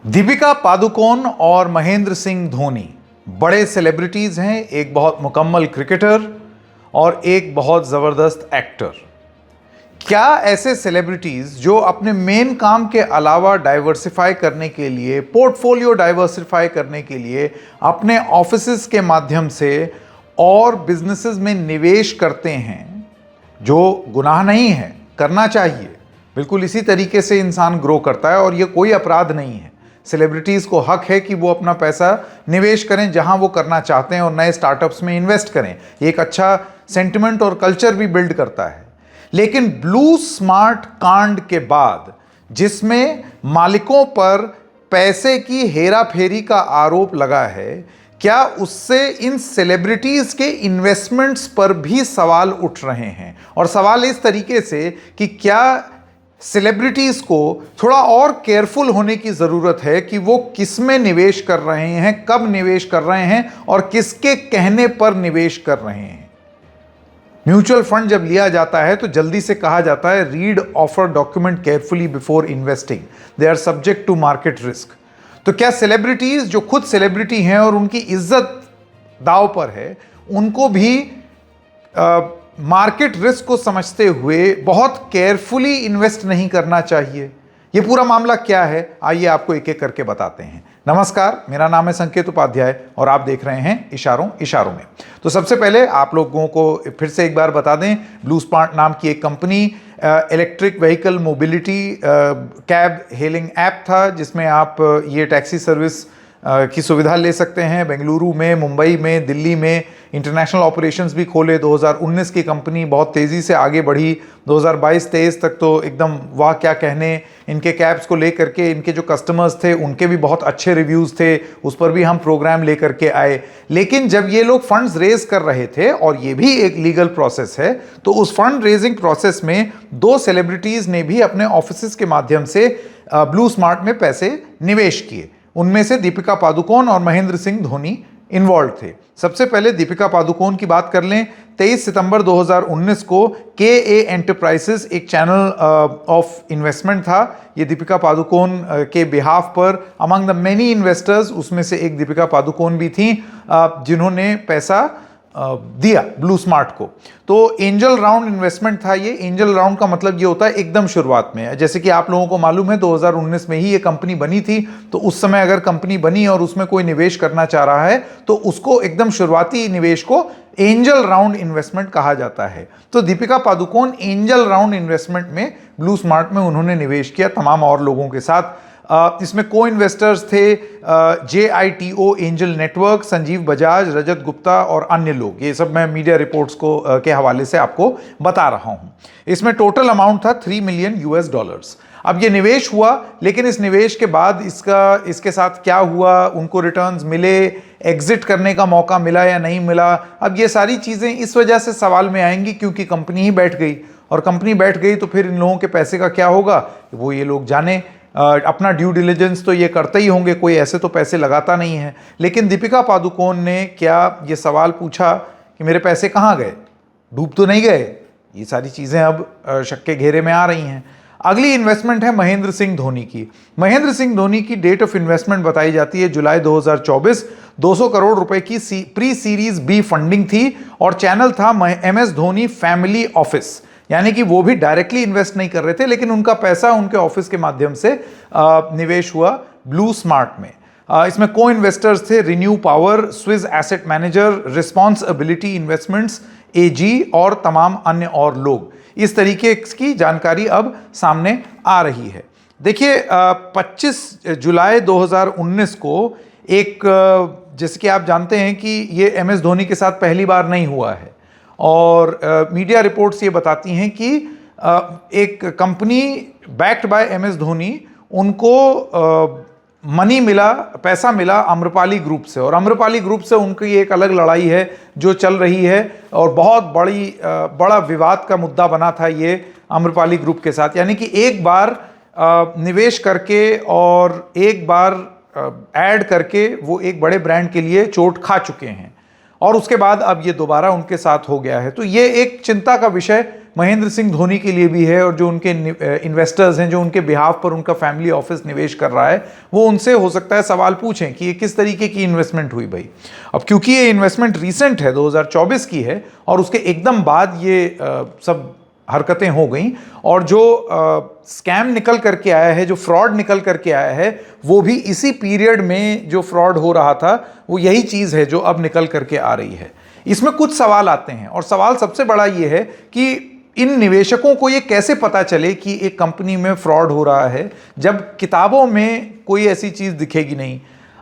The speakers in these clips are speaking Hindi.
दीपिका पादुकोण और महेंद्र सिंह धोनी बड़े सेलिब्रिटीज हैं, एक बहुत मुकम्मल क्रिकेटर और एक बहुत ज़बरदस्त एक्टर। क्या ऐसे सेलिब्रिटीज जो अपने मेन काम के अलावा डाइवर्सिफाई करने के लिए, पोर्टफोलियो डाइवर्सिफाई करने के लिए अपने ऑफिसेज के माध्यम से और बिजनेसेस में निवेश करते हैं, जो गुनाह नहीं है, करना चाहिए, बिल्कुल इसी तरीके से इंसान ग्रो करता है और ये कोई अपराध नहीं है। सेलिब्रिटीज़ को हक है कि वो अपना पैसा निवेश करें जहां वो करना चाहते हैं और नए स्टार्टअप्स में इन्वेस्ट करें। ये एक अच्छा सेंटिमेंट और कल्चर भी बिल्ड करता है। लेकिन ब्लू स्मार्ट कांड के बाद, जिसमें मालिकों पर पैसे की हेरा फेरी का आरोप लगा है, क्या उससे इन सेलिब्रिटीज के इन्वेस्टमेंट्स पर भी सवाल उठ रहे हैं? और सवाल इस तरीके से कि क्या सेलिब्रिटीज को थोड़ा और केयरफुल होने की जरूरत है कि वो किस में निवेश कर रहे हैं, कब निवेश कर रहे हैं और किसके कहने पर निवेश कर रहे हैं। म्यूचुअल फंड जब लिया जाता है तो जल्दी से कहा जाता है read offer document carefully before investing, they are subject to market risk. तो क्या सेलिब्रिटीज जो खुद सेलिब्रिटी हैं और उनकी इज्जत दांव पर है, उनको भी मार्केट रिस्क को समझते हुए बहुत केयरफुली इन्वेस्ट नहीं करना चाहिए? ये पूरा मामला क्या है, आइए आपको एक एक करके बताते हैं। नमस्कार, मेरा नाम है संकेत उपाध्याय और आप देख रहे हैं इशारों इशारों में। तो सबसे पहले आप लोगों को फिर से एक बार बता दें, ब्लू स्मार्ट नाम की एक company electric vehicle mobility cab hailing app था, जिसमें आप ये टैक्सी सर्विस की सुविधा ले सकते हैं। बेंगलुरु में, मुंबई में, दिल्ली में इंटरनेशनल ऑपरेशंस भी खोले। 2019 की कंपनी बहुत तेज़ी से आगे बढ़ी। 2022-23 तक तो एकदम वाह क्या कहने, इनके कैब्स को लेकर के इनके जो कस्टमर्स थे उनके भी बहुत अच्छे रिव्यूज़ थे, उस पर भी हम प्रोग्राम लेकर के आए। लेकिन जब ये लोग फंड्स रेज कर रहे थे, और ये भी एक लीगल प्रोसेस है, तो उस फंड रेजिंग प्रोसेस में दो सेलिब्रिटीज़ ने भी अपने ऑफिस के माध्यम से ब्लू स्मार्ट में पैसे निवेश किए। उनमें से दीपिका पादुकोण और महेंद्र सिंह धोनी इन्वॉल्व थे। सबसे पहले दीपिका पादुकोण की बात कर लें। 23 सितंबर 2019 को KA एंटरप्राइजेस एक चैनल ऑफ इन्वेस्टमेंट था। ये दीपिका पादुकोण के बिहाफ पर अमंग द मेनी इन्वेस्टर्स, उसमें से एक दीपिका पादुकोण भी थी, जिन्होंने पैसा दिया ब्लू स्मार्ट को। तो एंजल राउंड इन्वेस्टमेंट था ये। एंजल राउंड का मतलब ये होता है एकदम शुरुआत में। जैसे कि आप लोगों को मालूम है 2019 में ही ये कंपनी बनी थी, तो उस समय अगर कंपनी बनी और उसमें कोई निवेश करना चाह रहा है तो उसको एकदम शुरुआती निवेश को एंजल राउंड इन्वेस्टमेंट कहा जाता है। तो Deepika Padukone angel round investment में ब्लू स्मार्ट में उन्होंने निवेश किया तमाम और लोगों के साथ। इसमें को इन्वेस्टर्स थे JITO angel network, Sanjeev Bajaj, Rajat Gupta और अन्य लोग। ये सब मैं मीडिया रिपोर्ट्स के हवाले से आपको बता रहा हूं। इसमें टोटल अमाउंट था $3 मिलियन। अब ये निवेश हुआ, लेकिन इस निवेश के बाद इसके साथ क्या हुआ, उनको रिटर्न्स मिले, एग्जिट करने का मौका मिला या नहीं मिला, अब ये सारी चीज़ें इस वजह से सवाल में आएंगी क्योंकि कंपनी ही बैठ गई। और कंपनी बैठ गई तो फिर इन लोगों के पैसे का क्या होगा, वो ये लोग जाने। अपना ड्यू डिलिजेंस तो ये करते ही होंगे, कोई ऐसे तो पैसे लगाता नहीं है। लेकिन दीपिका पादुकोण ने क्या ये सवाल पूछा कि मेरे पैसे कहाँ गए, डूब तो नहीं गए? ये सारी चीज़ें अब शक के घेरे में आ रही हैं। अगली इन्वेस्टमेंट है महेंद्र सिंह धोनी की। महेंद्र सिंह धोनी की डेट ऑफ इन्वेस्टमेंट बताई जाती है जुलाई 2024। 200 करोड़ रुपए की प्री सीरीज B फंडिंग थी और चैनल था MS धोनी फैमिली ऑफिस, यानी कि वो भी डायरेक्टली इन्वेस्ट नहीं कर रहे थे, लेकिन उनका पैसा उनके ऑफिस के माध्यम से निवेश हुआ ब्लू स्मार्ट में। इसमें को इन्वेस्टर्स थे renew power, Swiss asset manager, responsibility investments AG और तमाम अन्य और लोग। इस तरीके की जानकारी अब सामने आ रही है। देखिए 25 जुलाई 2019 को एक, जैसे कि आप जानते हैं कि ये MS धोनी के साथ पहली बार नहीं हुआ है, और मीडिया रिपोर्ट्स ये बताती हैं कि एक company backed by MS Dhoni, उनको मनी मिला, पैसा मिला आम्रपाली ग्रुप से, और आम्रपाली ग्रुप से उनकी एक अलग लड़ाई है जो चल रही है और बहुत बड़ा विवाद का मुद्दा बना था ये आम्रपाली ग्रुप के साथ। यानी कि एक बार निवेश करके और एक बार ऐड करके वो एक बड़े ब्रांड के लिए चोट खा चुके हैं, और उसके बाद अब ये दोबारा उनके साथ हो गया है। तो ये एक चिंता का विषय महेंद्र सिंह धोनी के लिए भी है, और जो उनके इन्वेस्टर्स हैं, जो उनके बिहाफ पर उनका फैमिली ऑफिस निवेश कर रहा है, वो उनसे हो सकता है सवाल पूछें कि ये किस तरीके की इन्वेस्टमेंट हुई भाई। अब क्योंकि ये इन्वेस्टमेंट रिसेंट है, 2024 की है, और उसके एकदम बाद ये सब हरकतें हो गई, और जो स्कैम निकल करके आया है, जो फ्रॉड निकल करके आया है, वो भी इसी पीरियड में जो फ्रॉड हो रहा था वो यही चीज़ है जो अब निकल करके आ रही है। इसमें कुछ सवाल आते हैं, और सवाल सबसे बड़ा ये है कि इन निवेशकों को ये कैसे पता चले कि एक कंपनी में फ्रॉड हो रहा है, जब किताबों में कोई ऐसी चीज़ दिखेगी नहीं।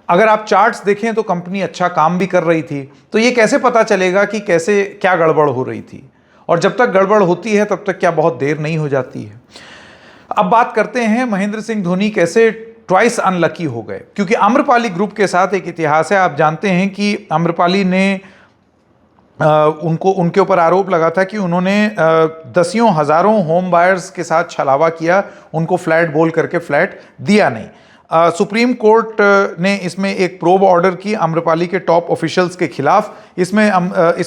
अगर आप चार्ट्स देखें तो कंपनी अच्छा काम भी कर रही थी, तो ये कैसे पता चलेगा कि कैसे क्या गड़बड़ हो रही थी। और जब तक गड़बड़ होती है तब तक क्या बहुत देर नहीं हो जाती है। अब बात करते हैं महेंद्र सिंह धोनी कैसे ट्वाइस अनलकी हो गए, क्योंकि आम्रपाली ग्रुप के साथ एक इतिहास है। आप जानते हैं कि आम्रपाली ने उनके ऊपर आरोप लगा था कि उन्होंने दसियों हजारों होम बायर्स के साथ छलावा किया, उनको फ्लैट बोल करके फ्लैट दिया नहीं। सुप्रीम कोर्ट ने इसमें एक प्रोब ऑर्डर की आम्रपाली के टॉप ऑफिशियल्स के खिलाफ। इसमें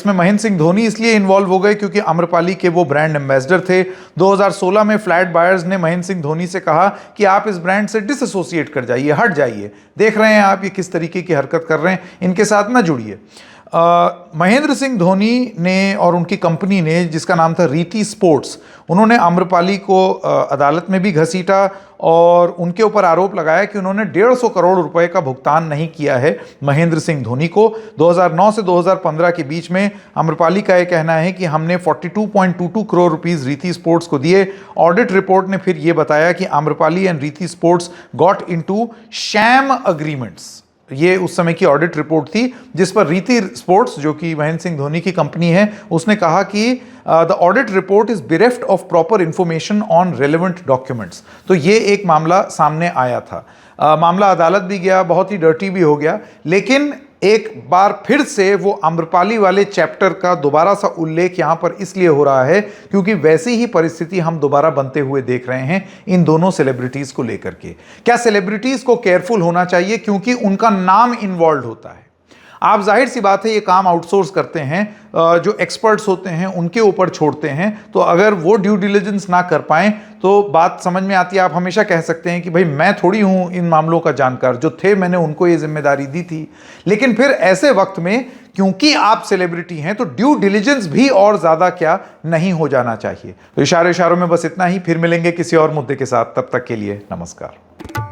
महेंद्र सिंह धोनी इसलिए इन्वॉल्व हो गए क्योंकि आम्रपाली के वो ब्रांड एम्बेसडर थे। 2016 में फ्लैट बायर्स ने महेंद्र सिंह धोनी से कहा कि आप इस ब्रांड से डिसएसोसिएट कर जाइए, हट जाइए, देख रहे हैं आप ये किस तरीके की हरकत कर रहे हैं, इनके साथ ना जुड़िए। महेंद्र सिंह धोनी ने और उनकी कंपनी ने, जिसका नाम था रीति स्पोर्ट्स, उन्होंने आम्रपाली को अदालत में भी घसीटा और उनके ऊपर आरोप लगाया कि उन्होंने 150 करोड़ रुपए का भुगतान नहीं किया है महेंद्र सिंह धोनी को। 2009 से 2015 के बीच में आम्रपाली का यह कहना है कि हमने 42.22 करोड़ रुपीस रीति स्पोर्ट्स को दिए। ऑडिट रिपोर्ट ने फिर यह बताया कि आम्रपाली एंड रीति sports got into sham agreements. ये उस समय की ऑडिट रिपोर्ट थी जिस पर रीति स्पोर्ट्स, जो कि महेंद्र सिंह धोनी की कंपनी है, उसने कहा कि the audit report is bereft of proper information on relevant documents. तो ये एक मामला सामने आया था। मामला अदालत भी गया, बहुत ही डर्टी भी हो गया, लेकिन एक बार फिर से वो आम्रपाली वाले चैप्टर का दोबारा सा उल्लेख यहां पर इसलिए हो रहा है क्योंकि वैसी ही परिस्थिति हम दोबारा बनते हुए देख रहे हैं इन दोनों सेलिब्रिटीज को लेकर के। क्या सेलिब्रिटीज को केयरफुल होना चाहिए क्योंकि उनका नाम इन्वॉल्व होता है। आप जाहिर सी बात है ये काम आउटसोर्स करते हैं, जो एक्सपर्ट्स होते हैं उनके ऊपर छोड़ते हैं, तो अगर वो ड्यू डिलिजेंस ना कर पाएं तो बात समझ में आती है। आप हमेशा कह सकते हैं कि भाई मैं थोड़ी हूं इन मामलों का जानकार, जो थे मैंने उनको ये जिम्मेदारी दी थी। लेकिन फिर ऐसे वक्त में क्योंकि आप सेलिब्रिटी हैं तो ड्यू डिलिजेंस भी और ज्यादा क्या नहीं हो जाना चाहिए। तो इशारों में बस इतना ही, फिर मिलेंगे किसी और मुद्दे के साथ, तब तक के लिए नमस्कार।